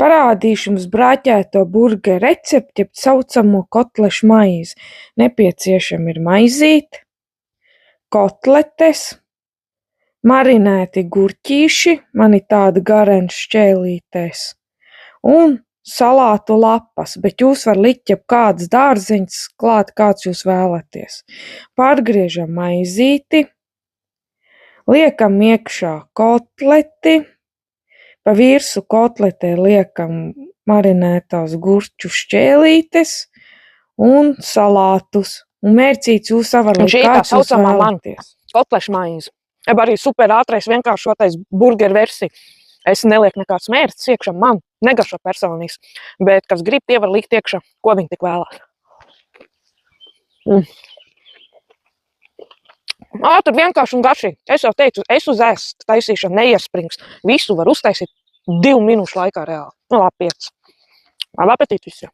Parādīšu jums brāķēto burgeru recepti, jeb saucamo kotlešu maizi. Nepieciešami ir maizīte, kotletes, marinēti gurķīši, man ir tāda garenša šķēlītēs, un salātu lapas, bet jūs var likt jau kādas dārzeņas klāt, kāds jūs vēlaties. Pārgriežam maizīti, liekam iekšā kotleti, pa virsu kotletē liekam marinētās gurķu šķēlītes un salātus. Un mērcīts jūs var likt, kāds jūs vēlaties. Kotlešu maize. Eb arī super ātrais, vienkāršotais burgeru versija. Es nelieku nekāds mērķis iekšā, man negaršo personīgs. Bet, kas grib, tie var likt iekšā, ko viņi tik vēlās. Ātri, vienkārši un garšīgi. Es jau teicu, es uz ēst taisīšanu neiesprings. Visu var uztaisīt 2 minūšu laikā reāli. Nu, labi, 5. Labi apetīti visiem.